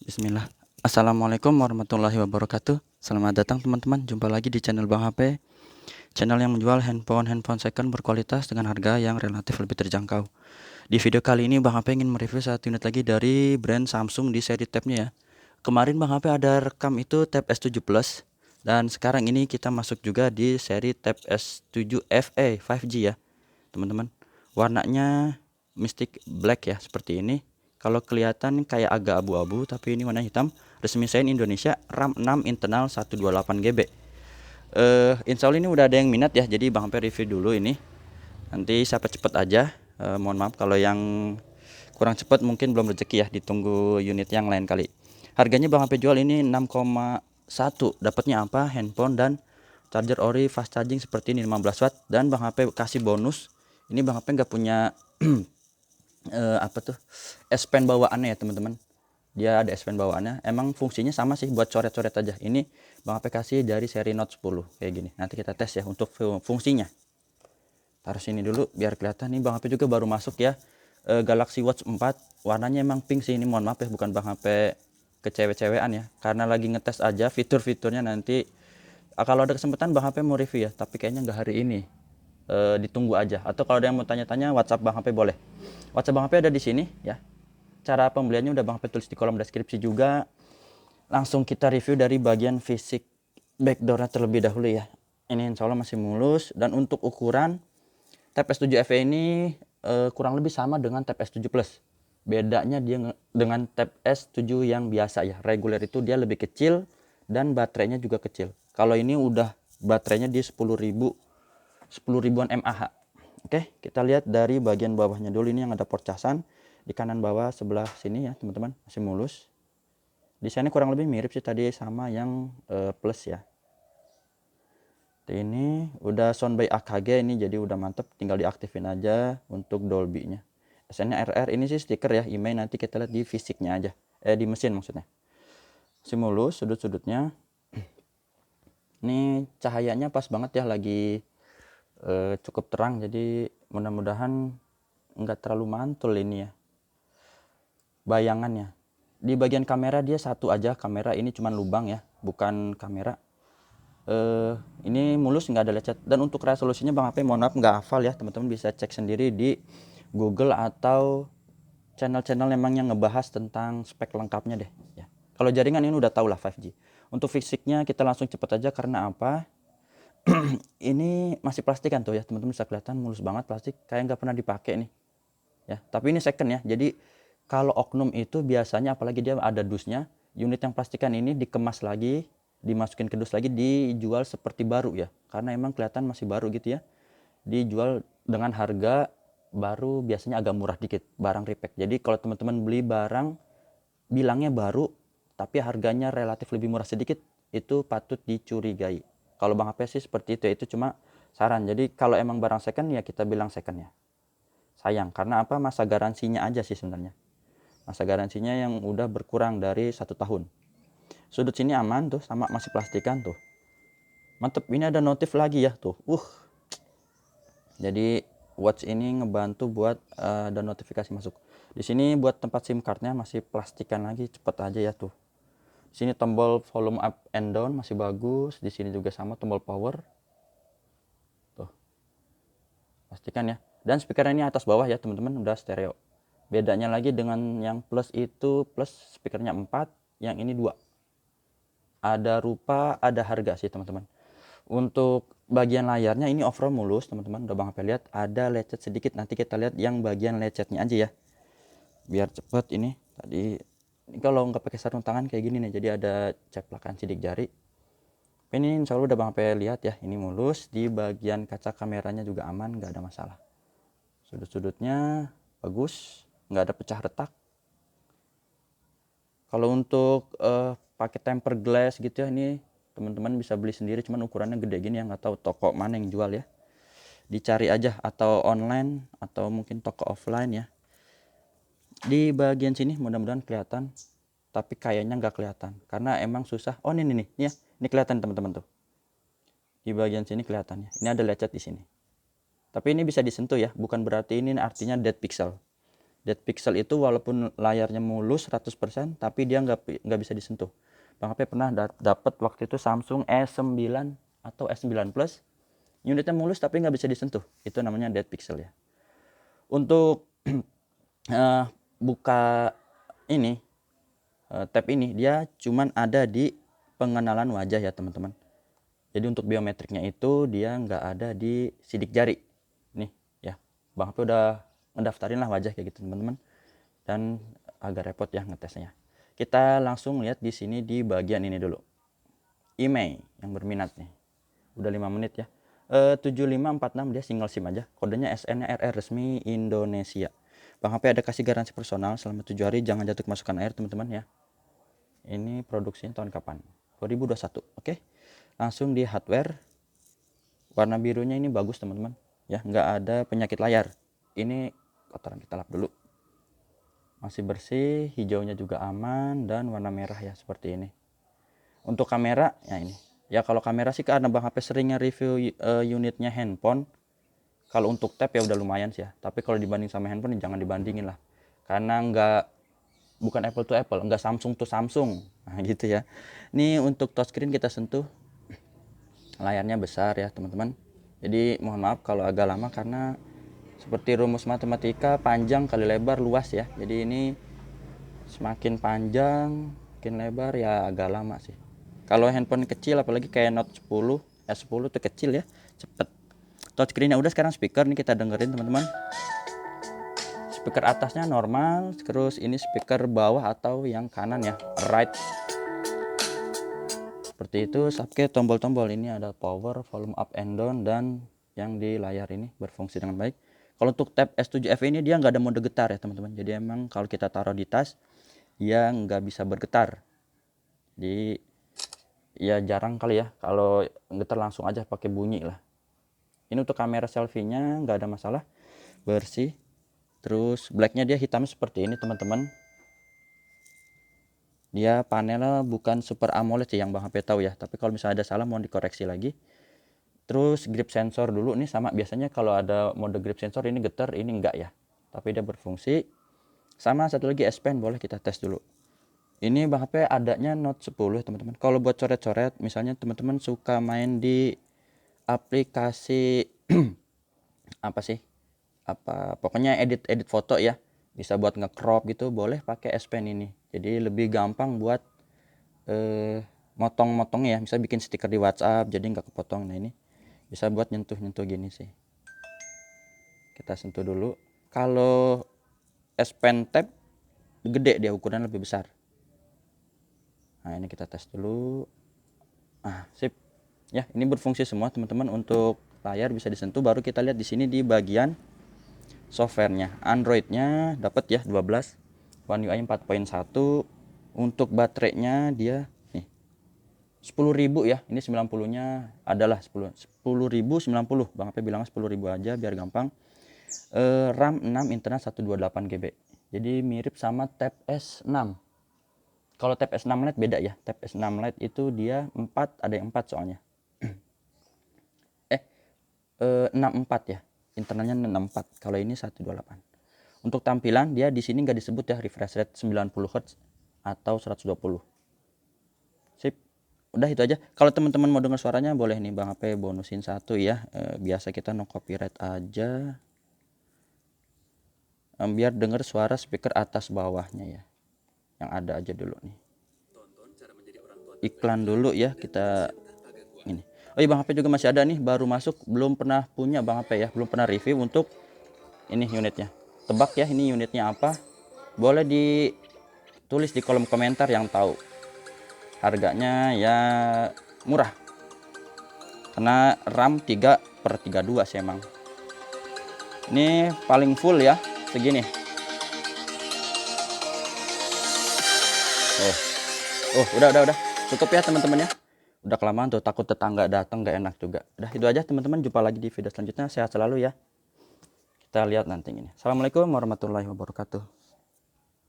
Bismillah. Assalamualaikum warahmatullahi wabarakatuh. Selamat datang teman-teman. Jumpa lagi di channel Bang HP. Channel yang menjual handphone second berkualitas dengan harga yang relatif lebih terjangkau. Di video kali ini Bang HP ingin mereview satu unit lagi dari brand Samsung di seri tabnya ya. Kemarin Bang HP ada rekam itu Tab S7 Plus. Dan sekarang ini kita masuk juga di seri Tab S7 FE 5G ya teman-teman. Warnanya Mystic Black ya, seperti ini. Kalau kelihatan kayak agak abu-abu, tapi ini warna hitam. Resmi sign Indonesia, RAM 6 internal 128 GB. Insya Allah ini udah ada yang minat ya, jadi Bang Amper review dulu ini. Nanti siapa cepet aja. Mohon maaf kalau yang kurang cepat mungkin belum rezeki ya, ditunggu unit yang lain kali. Harganya Bang Amper jual ini 6,1. Dapatnya apa? Handphone dan charger ori fast charging seperti ini 15 watt, dan Bang HP kasih bonus. Ini Bang HP nggak punya apa tuh, S Pen bawaannya ya teman-teman. Dia ada S Pen bawaannya, emang fungsinya sama sih buat coret-coret aja. Ini Bang HP kasih dari seri Note 10 kayak gini. Nanti kita tes ya untuk fungsinya. Taruh sini dulu biar kelihatan. Nih Bang HP juga baru masuk ya, Galaxy Watch 4. Warnanya emang pink sih, ini mohon maaf ya, bukan Bang HP kecewe-cewean ya, karena lagi ngetes aja fitur-fiturnya. Nanti kalau ada kesempatan Bang HP mau review ya, tapi kayaknya nggak hari ini. Ditunggu aja, atau kalau ada yang mau tanya-tanya WhatsApp Bang HP boleh. WhatsApp Bang HP ada di sini ya. Cara pembeliannya udah Bang HP tulis di kolom deskripsi juga. Langsung kita review dari bagian fisik backdoornya terlebih dahulu ya. Ini insya Allah masih mulus, dan untuk ukuran Tab S7 FE ini kurang lebih sama dengan Tab S7 Plus. Bedanya dia dengan Tab S7 yang biasa ya, reguler itu dia lebih kecil dan baterainya juga kecil. Kalau ini udah baterainya di 10 ribuan mAh. Oke, kita lihat dari bagian bawahnya dulu. Ini yang ada port casan di kanan bawah sebelah sini ya teman-teman, masih mulus. Desainnya kurang lebih mirip sih tadi sama yang Plus ya. Ini udah sound by AKG ini, jadi udah mantep, tinggal diaktifin aja untuk Dolby-nya. SN-nya RR, ini sih stiker ya, email, nanti kita lihat di fisiknya aja. Di mesin maksudnya. Masih mulus sudut-sudutnya. Ini cahayanya pas banget ya, lagi cukup terang, jadi mudah-mudahan nggak terlalu mantul ini ya bayangannya. Di bagian kamera dia satu aja kamera, ini cuman lubang ya, bukan kamera. Ini mulus, nggak ada lecet. Dan untuk resolusinya Bang HP mohon maaf nggak hafal ya, teman-teman bisa cek sendiri di Google atau channel-channel memang yang ngebahas tentang spek lengkapnya deh ya. Kalau jaringan ini udah tau lah 5G. Untuk fisiknya kita langsung cepet aja, karena apa? Ini masih plastikan tuh ya teman-teman, bisa kelihatan mulus banget, plastik kayak nggak pernah dipakai nih ya. Tapi ini second ya, jadi kalau oknum itu biasanya, apalagi dia ada dusnya, unit yang plastikan ini dikemas lagi, dimasukin ke dus lagi, dijual seperti baru ya, karena emang kelihatan masih baru gitu ya. Dijual dengan harga baru, biasanya agak murah dikit, barang repack. Jadi kalau teman-teman beli barang bilangnya baru tapi harganya relatif lebih murah sedikit, itu patut dicurigai. Kalau Bang HP sih seperti itu ya, itu cuma saran. Jadi kalau emang barang second ya kita bilang second ya. Sayang, karena apa? Masa garansinya aja sih sebenarnya. Masa garansinya yang udah berkurang dari 1 tahun. Sudut sini aman tuh, sama masih plastikan tuh. Mantep, ini ada notif lagi ya tuh. Jadi watch ini ngebantu buat ada notifikasi masuk. Di sini buat tempat SIM cardnya masih plastikan lagi, cepet aja ya tuh. Di sini tombol volume up and down masih bagus. Di sini juga sama tombol power. Tuh. Pastikan ya. Dan speaker ini atas bawah ya, teman-teman, udah stereo. Bedanya lagi dengan yang Plus itu, Plus speakernya 4, yang ini 2. Ada rupa, ada harga sih, teman-teman. Untuk bagian layarnya ini overall mulus, teman-teman. Udah Bang HP lihat ada lecet sedikit. Nanti kita lihat yang bagian lecetnya aja ya. Biar cepet ini. Tadi ini kalau nggak pakai sarung tangan kayak gini nih, jadi ada ceplakan sidik jari. Ini insya Allah udah Bang HP lihat ya, ini mulus. Di bagian kaca kameranya juga aman, nggak ada masalah. Sudut-sudutnya bagus, nggak ada pecah retak. Kalau untuk pakai tempered glass gitu ya, ini teman-teman bisa beli sendiri, cuman ukurannya gede gini ya, nggak tahu toko mana yang jual ya. Dicari aja, atau online atau mungkin toko offline ya. Di bagian sini mudah-mudahan kelihatan, tapi kayaknya nggak kelihatan karena emang susah. Oh ini nih ya, ini kelihatan teman-teman tuh. Di bagian sini kelihatannya. Ini ada lecet di sini. Tapi ini bisa disentuh ya, bukan berarti ini artinya dead pixel. Dead pixel itu walaupun layarnya mulus 100%, tapi dia nggak bisa disentuh. Bang HP pernah dapat waktu itu Samsung S9 atau S9 Plus, unitnya mulus tapi nggak bisa disentuh. Itu namanya dead pixel ya. Untuk buka ini tab ini, dia cuman ada di pengenalan wajah ya teman-teman. Jadi untuk biometriknya itu dia nggak ada di sidik jari. Nih ya, Bang HP udah ngedaftarin lah wajah kayak gitu teman-teman, dan agak repot ya ngetesnya. Kita langsung lihat di sini di bagian ini dulu, email yang berminat nih, udah 5 menit ya. 7546 dia single sim aja, kodenya SNRR resmi Indonesia. Bang HP ada kasih garansi personal selama 7 hari, jangan jatuh kemasukan air teman-teman ya. Ini produksinya tahun kapan? 2021. Oke, langsung di hardware. Warna birunya ini bagus teman-teman ya, nggak ada penyakit layar. Ini kotoran kita lap dulu, masih bersih, hijaunya juga aman, dan warna merah ya seperti ini. Untuk kamera ya ini ya, kalau kamera sih karena Bang HP seringnya review unitnya handphone, kalau untuk tab ya udah lumayan sih ya, tapi kalau dibanding sama handphone jangan dibandingin lah, karena bukan Apple to Apple, enggak Samsung to Samsung, nah gitu ya. Ini untuk touchscreen kita sentuh, layarnya besar ya teman-teman, jadi mohon maaf kalau agak lama karena seperti rumus matematika, panjang kali lebar luas ya. Jadi ini semakin panjang makin lebar ya agak lama sih. Kalau handphone kecil apalagi kayak Note 10, S10 tuh kecil ya, cepet. Touchscreen-nya udah, sekarang speaker nih kita dengerin teman-teman. Speaker atasnya normal, terus ini speaker bawah atau yang kanan ya, right. Seperti itu. Oke, tombol-tombol ini ada power, volume up and down, dan yang di layar ini berfungsi dengan baik. Kalau untuk tab S7 FE ini dia nggak ada mode getar ya teman-teman. Jadi emang kalau kita taruh di tas dia nggak bisa bergetar. Jadi ya jarang kali ya kalau getar, langsung aja pakai bunyi lah. Ini untuk kamera selfie-nya nggak ada masalah, bersih. Terus blacknya dia hitam seperti ini teman-teman. Dia panelnya bukan Super AMOLED sih yang Bang HP tahu ya. Tapi kalau misalnya ada salah mohon dikoreksi lagi. Terus grip sensor dulu nih sama, biasanya kalau ada mode grip sensor ini getar, ini enggak ya, tapi dia berfungsi. Sama satu lagi S Pen, boleh kita tes dulu. Ini Bang HP adanya Note 10 teman-teman. Kalau buat coret-coret, misalnya teman-teman suka main di aplikasi apa sih, pokoknya edit foto ya, bisa buat nge-crop gitu, boleh pakai S Pen ini. Jadi lebih gampang buat motong-motongnya ya, bisa bikin stiker di WhatsApp jadi nggak kepotong. Nah ini bisa buat nyentuh-nyentuh gini sih. Kita sentuh dulu. Kalau S Pen tab gede, dia ukuran lebih besar. Nah ini kita tes dulu. Ah sip ya, ini berfungsi semua teman-teman. Untuk layar bisa disentuh. Baru kita lihat di sini di bagian softwarenya. Androidnya dapat ya 12, One UI 4.1. Untuk baterainya dia 10.000 ya, ini 90-nya adalah 10.090. Bang HP bilang 10.000 aja biar gampang. RAM 6, internal 128 GB. Jadi mirip sama Tab S6. Kalau Tab S6 Lite beda ya. Tab S6 Lite itu dia 4, ada yang 4 soalnya. 64 ya. Internalnya 64. Kalau ini 128. Untuk tampilan dia di sini nggak disebut ya refresh rate 90 Hz atau 120. Sip. Udah itu aja. Kalau teman-teman mau dengar suaranya boleh nih Bang HP bonusin satu ya. Biasa kita no copyright aja. Biar dengar suara speaker atas bawahnya ya. Yang ada aja dulu nih. Iklan dulu ya kita ini. Oh iya, Bang HP juga masih ada nih, baru masuk, belum pernah punya Bang HP ya, belum pernah review untuk ini unitnya. Tebak ya ini unitnya apa? Boleh ditulis di kolom komentar yang tahu. Harganya ya murah, karena RAM 3/32 sih emang. Ini paling full ya, segini. Udah cukup ya teman-teman ya. Udah kelamaan tuh, takut tetangga datang nggak enak juga. Udah itu aja teman-teman, jumpa lagi di video selanjutnya. Sehat selalu ya. Kita lihat nanti ini. Assalamualaikum warahmatullahi wabarakatuh.